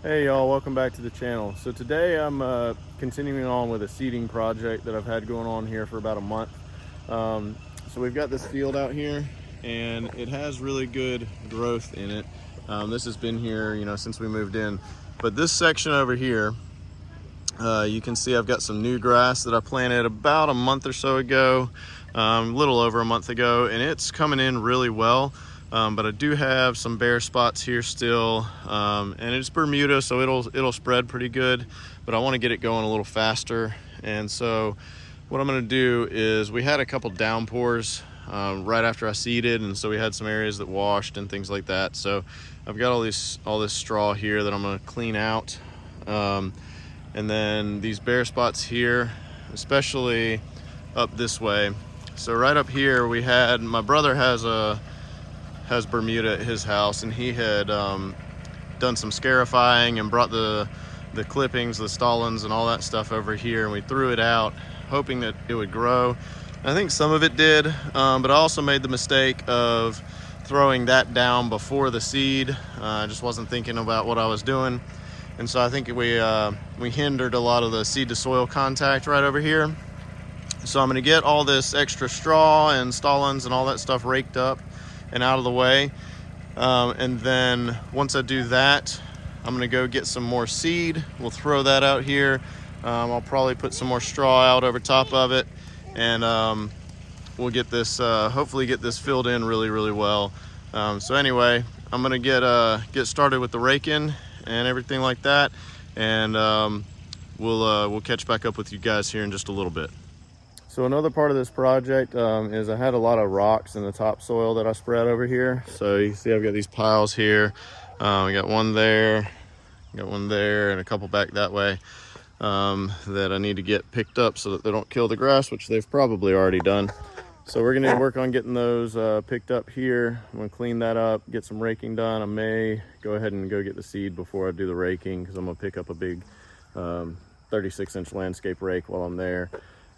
Hey y'all, welcome back to the channel. So today I'm continuing on with a seeding project that I've had going on here for about a month. So we've got this field out here and it has really good growth in it. This has been here, since we moved in. But this section over here, you can see I've got some new grass that I planted about a month or so ago, a little over a month ago, and it's coming in really well. But I do have some bare spots here still, and it's Bermuda, so it'll spread pretty good, but I want to get it going a little faster. And so what I'm going to do is, we had a couple downpours right after I seeded, and so we had some areas that washed and things like that. So I've got all this straw here that I'm going to clean out. And then these bare spots here, especially up this way. So right up here, we had, my brother has Bermuda at his house, and he had done some scarifying and brought the clippings, the stolons and all that stuff over here, and we threw it out hoping that it would grow. I think some of it did, but I also made the mistake of throwing that down before the seed. I just wasn't thinking about what I was doing. And so I think we hindered a lot of the seed to soil contact right over here. So I'm going to get all this extra straw and stolons and all that stuff raked up and out of the way. And then once I do that, I'm going to go get some more seed. We'll throw that out here. I'll probably put some more straw out over top of it, and we'll get this, hopefully get this filled in really, really well. So anyway, I'm going to get started with the raking and everything like that, and we'll catch back up with you guys here in just a little bit. So another part of this project is I had a lot of rocks in the topsoil that I spread over here. So you see I've got these piles here. I got one there, and a couple back that way that I need to get picked up so that they don't kill the grass, which they've probably already done. So we're gonna work on getting those picked up here. I'm gonna clean that up, get some raking done. I may go ahead and go get the seed before I do the raking, because I'm gonna pick up a big 36-inch landscape rake while I'm there.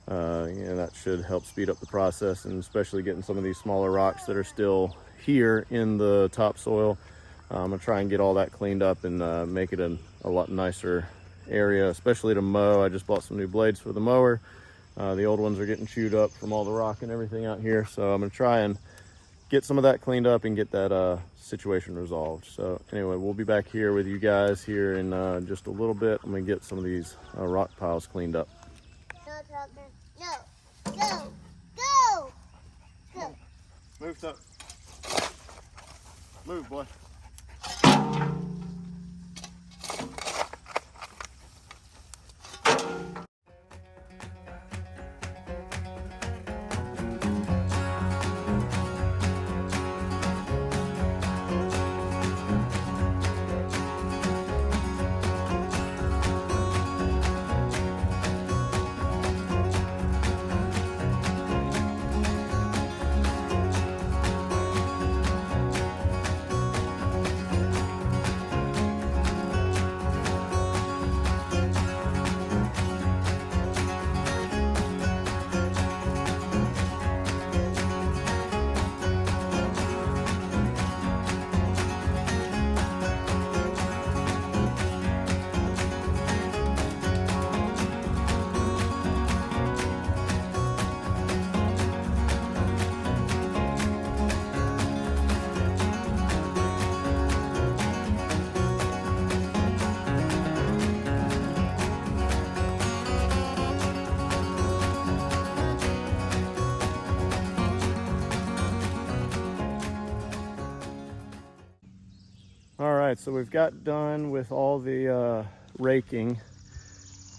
That should help speed up the process, and especially getting some of these smaller rocks that are still here in the topsoil. I'm gonna try and get all that cleaned up and make it a lot nicer area, especially to mow. I just bought some new blades for the mower. The old ones are getting chewed up from all the rock and everything out here. So I'm gonna try and get some of that cleaned up and get that situation resolved. So anyway, we'll be back here with you guys here in just a little bit. I'm gonna get some of these rock piles cleaned up. Go. Move, Tuck. Move, boy. All right, so we've got done with all the raking.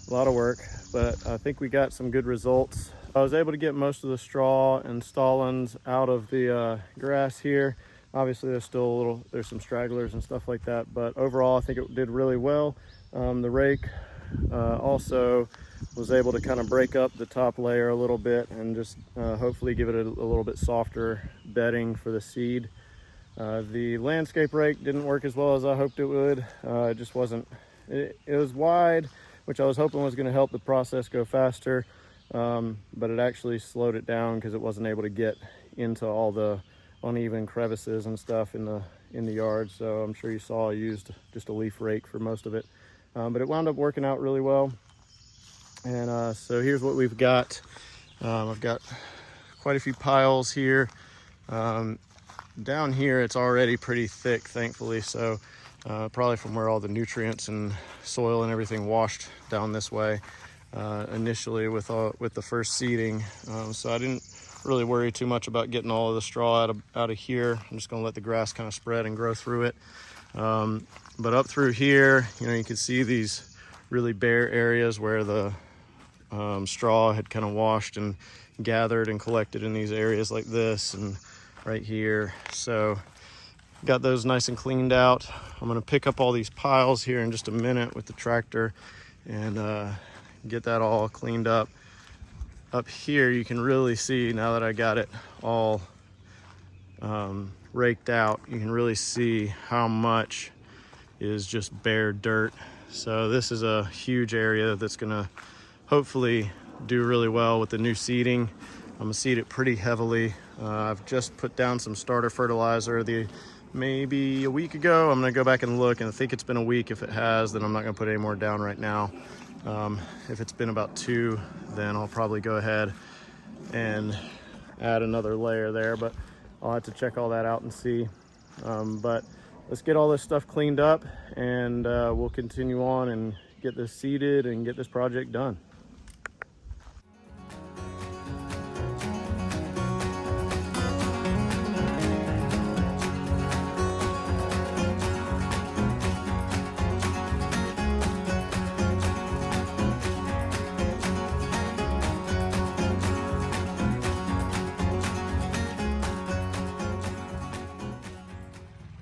A lot of work, but I think we got some good results. I was able to get most of the straw and stolons out of the grass here. Obviously there's some stragglers and stuff like that, but overall I think it did really well. The rake also was able to kind of break up the top layer a little bit and just hopefully give it a little bit softer bedding for the seed. The landscape rake didn't work as well as I hoped it would. It just wasn't, it was wide, which I was hoping was going to help the process go faster, but it actually slowed it down because it wasn't able to get into all the uneven crevices and stuff in in the yard. So I'm sure you saw I used just a leaf rake for most of it, but it wound up working out really well. And so here's what we've got. I've got quite a few piles here. Down here it's already pretty thick, thankfully, so probably from where all the nutrients and soil and everything washed down this way initially with the first seeding. So I didn't really worry too much about getting all of the straw out of here. I'm just going to let the grass kind of spread and grow through it. But up through here, you can see these really bare areas where the straw had kind of washed and gathered and collected in these areas like this and right here. So got those nice and cleaned out. I'm going to pick up all these piles here in just a minute with the tractor and get that all cleaned up. Up here you can really see, now that I got it all raked out, you can really see how much is just bare dirt. So this is a huge area that's going to hopefully do really well with the new seeding. I'm gonna seed it pretty heavily. I've just put down some starter fertilizer maybe a week ago. I'm gonna go back and look, and I think it's been a week. If it has, then I'm not gonna put any more down right now. If it's been about 2, then I'll probably go ahead and add another layer there, but I'll have to check all that out and see. But let's get all this stuff cleaned up, and we'll continue on and get this seeded and get this project done.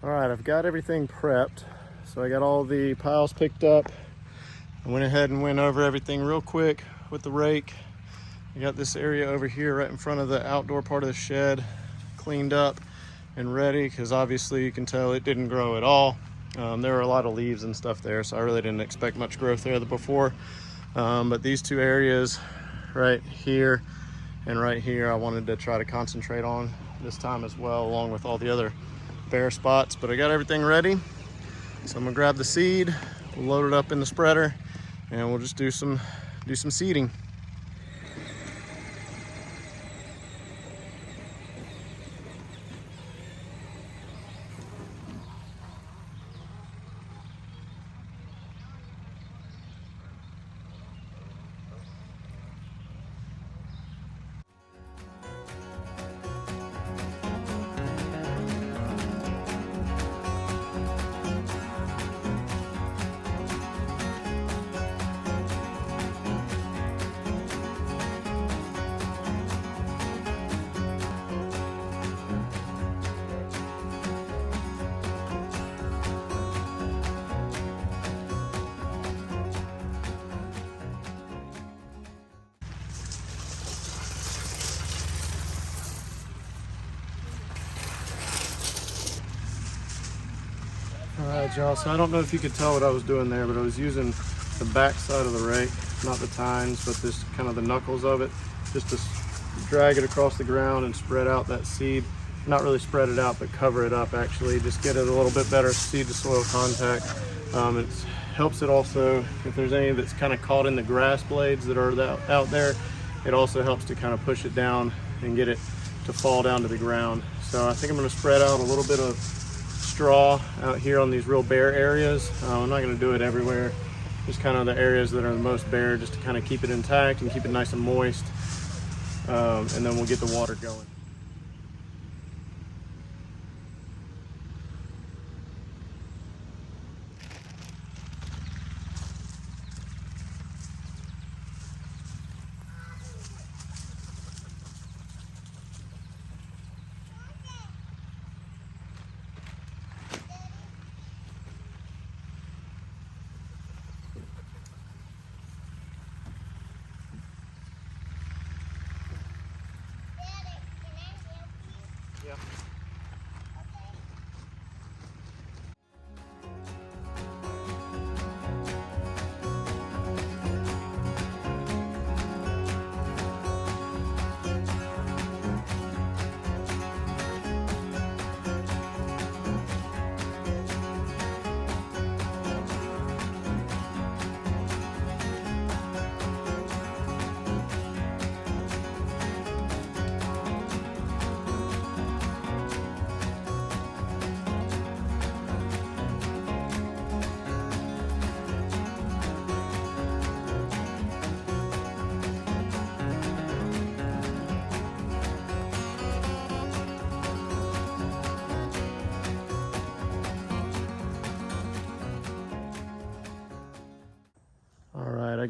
All right, I've got everything prepped. So I got all the piles picked up. I went ahead and went over everything real quick with the rake. I got this area over here right in front of the outdoor part of the shed cleaned up and ready, because obviously you can tell it didn't grow at all. There were a lot of leaves and stuff there, so I really didn't expect much growth there before. But these 2 areas right here and right here, I wanted to try to concentrate on this time as well, along with all the other bare spots. But I got everything ready, so I'm gonna grab the seed, we'll load it up in the spreader, and we'll just do some seeding. All right, y'all, so I don't know if you could tell what I was doing there, but I was using the back side of the rake, not the tines, but this kind of the knuckles of it, just to drag it across the ground and spread out that seed. Not really spread it out, but cover it up actually, just get it a little bit better seed to soil contact. It helps it also, if there's any that's kind of caught in the grass blades that are out there, it also helps to kind of push it down and get it to fall down to the ground. So I think I'm going to spread out a little bit of straw out here on these real bare areas. I'm not going to do it everywhere, just kind of the areas that are the most bare, just to kind of keep it intact and keep it nice and moist, and then we'll get the water going.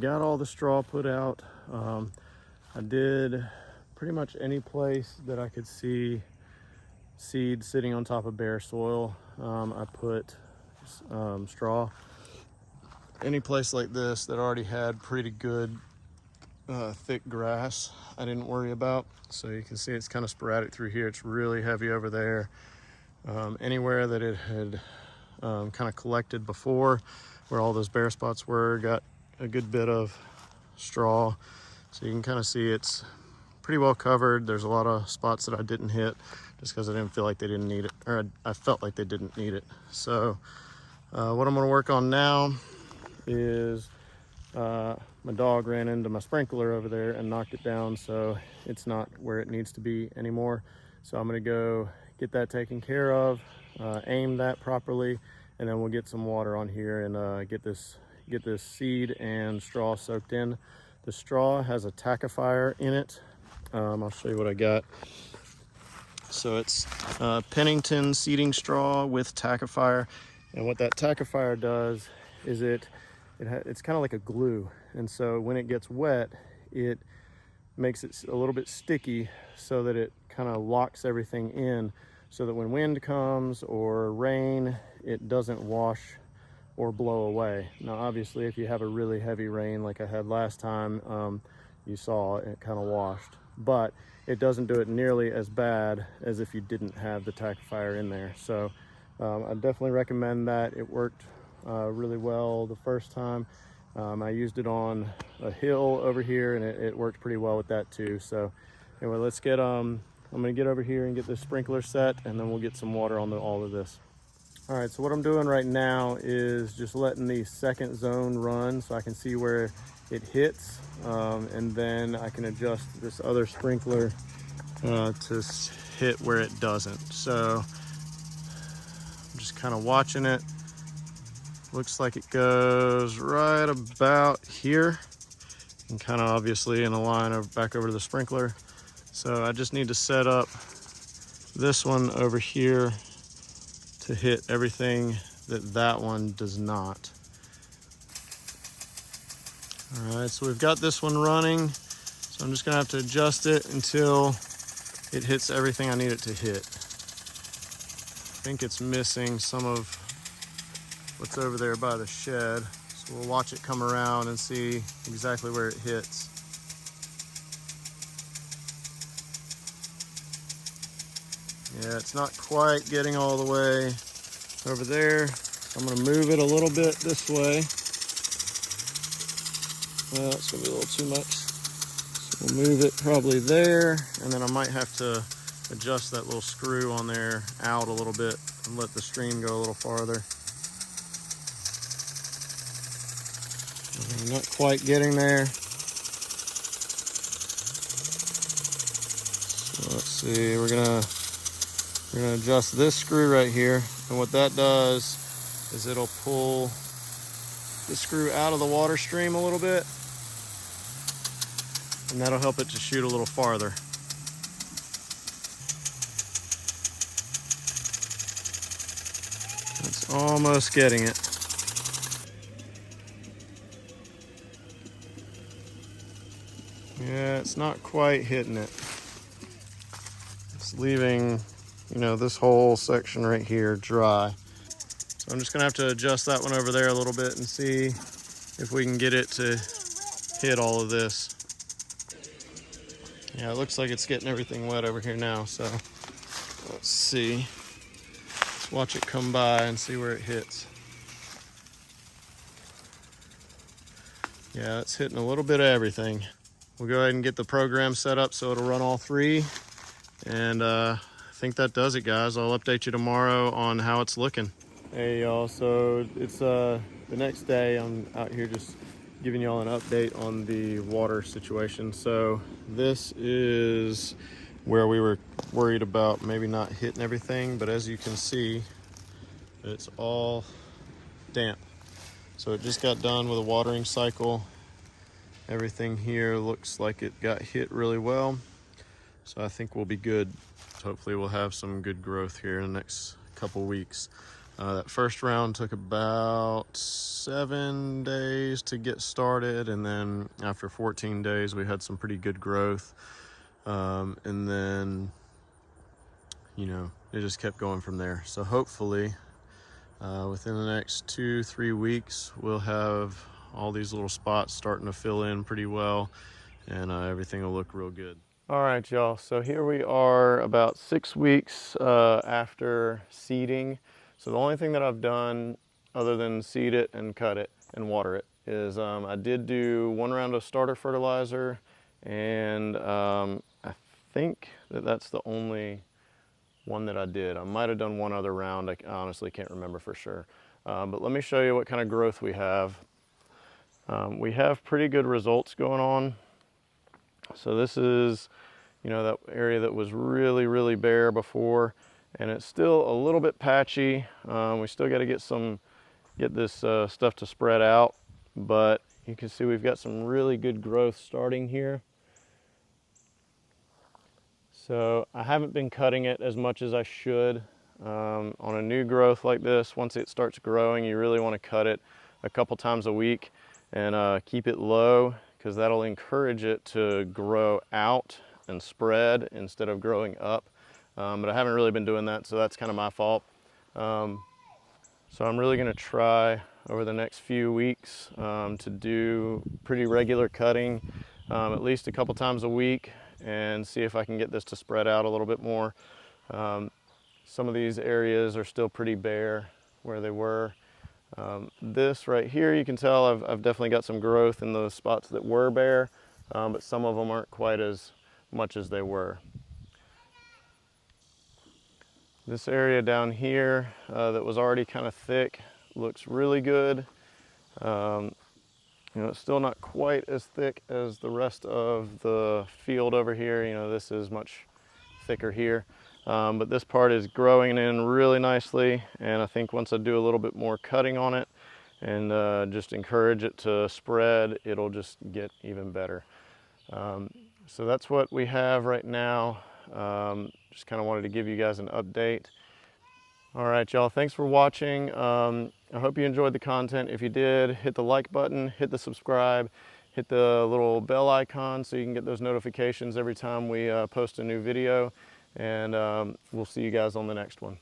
got all the straw put out. I did pretty much any place that I could see seed sitting on top of bare soil. I put straw. Any place like this that already had pretty good thick grass, I didn't worry about. So you can see it's kind of sporadic through here. It's really heavy over there. Anywhere that it had kind of collected before, where all those bare spots were, got a good bit of straw. So you can kind of see it's pretty well covered. There's a lot of spots that I didn't hit just because I didn't feel like they didn't need it, or I felt like they didn't need it. So what I'm going to work on now is my dog ran into my sprinkler over there and knocked it down, so it's not where it needs to be anymore. So I'm going to go get that taken care of, aim that properly, and then we'll get some water on here and get this seed and straw soaked in. The straw has a tackifier in it. I'll show you what I got. So it's Pennington seeding straw with tackifier, and what that tackifier does is it's kind of like a glue, and so when it gets wet, it makes it a little bit sticky so that it kind of locks everything in, so that when wind comes or rain, it doesn't wash or blow away. Now obviously if you have a really heavy rain like I had last time, you saw it kind of washed, but it doesn't do it nearly as bad as if you didn't have the tackifier in there. So I definitely recommend that. It worked really well the first time. I used it on a hill over here, and it worked pretty well with that too. So anyway, let's get I'm gonna get over here and get the sprinkler set, and then we'll get some water on all of this. All right, so what I'm doing right now is just letting the second zone run so I can see where it hits, and then I can adjust this other sprinkler to hit where it doesn't. So I'm just kind of watching it. Looks like it goes right about here, and kind of obviously in a line back over to the sprinkler. So I just need to set up this one over here to hit everything that one does not. All right, so we've got this one running, so I'm just gonna have to adjust it until it hits everything I need it to hit. I think it's missing some of what's over there by the shed, so we'll watch it come around and see exactly where it hits. Yeah, it's not quite getting all the way over there. I'm gonna move it a little bit this way. Well, it's gonna be a little too much. So we'll move it probably there, and then I might have to adjust that little screw on there out a little bit and let the stream go a little farther. I'm not quite getting there. So let's see, we're gonna adjust this screw right here, and what that does is it'll pull the screw out of the water stream a little bit, and that'll help it to shoot a little farther. It's almost getting it. Yeah, it's not quite hitting it. It's leaving, this whole section right here dry. So I'm just gonna have to adjust that one over there a little bit and see if we can get it to hit all of this. Yeah, it looks like it's getting everything wet over here now, so let's see. Let's watch it come by and see where it hits. Yeah, it's hitting a little bit of everything. We'll go ahead and get the program set up so it'll run all three. And I think that does it, guys. I'll update you tomorrow on how it's looking. Hey y'all, so it's the next day. I'm out here just giving y'all an update on the water situation. So this is where we were worried about maybe not hitting everything, but as you can see, it's all damp. So it just got done with a watering cycle. Everything here looks like it got hit really well. So I think we'll be good. Hopefully we'll have some good growth here in the next couple weeks. That first round took about 7 days to get started, and then after 14 days we had some pretty good growth. And then, you know, it just kept going from there. So hopefully within the next 2-3 weeks we'll have all these little spots starting to fill in pretty well, and everything will look real good. All right, y'all, so here we are about 6 weeks after seeding. So the only thing that I've done other than seed it and cut it and water it is I did do 1 round of starter fertilizer, and I think that's the only one that I did. I might have done 1 other round. I honestly can't remember for sure. But let me show you what kind of growth we have. We have pretty good results going on. So this is, you know, that area that was really, really bare before, and it's still a little bit patchy. We still got to get this stuff to spread out, but you can see we've got some really good growth starting here. So I haven't been cutting it as much as I should. On a new growth like this, once it starts growing, you really want to cut it a couple times a week and keep it low, because that'll encourage it to grow out and spread instead of growing up. But I haven't really been doing that, so that's kind of my fault. So I'm really going to try over the next few weeks to do pretty regular cutting, at least a couple times a week, and see if I can get this to spread out a little bit more. Some of these areas are still pretty bare where they were. This right here, you can tell I've definitely got some growth in those spots that were bare, but some of them aren't quite as much as they were. This area down here that was already kind of thick looks really good. You know, it's still not quite as thick as the rest of the field over here. You know, this is much thicker here. But this part is growing in really nicely, and I think once I do a little bit more cutting on it and just encourage it to spread, it'll just get even better. So that's what we have right now. Just kind of wanted to give you guys an update. All right, y'all, thanks for watching. I hope you enjoyed the content. If you did, hit the like button, hit the subscribe, hit the little bell icon so you can get those notifications every time we post a new video. And we'll see you guys on the next one.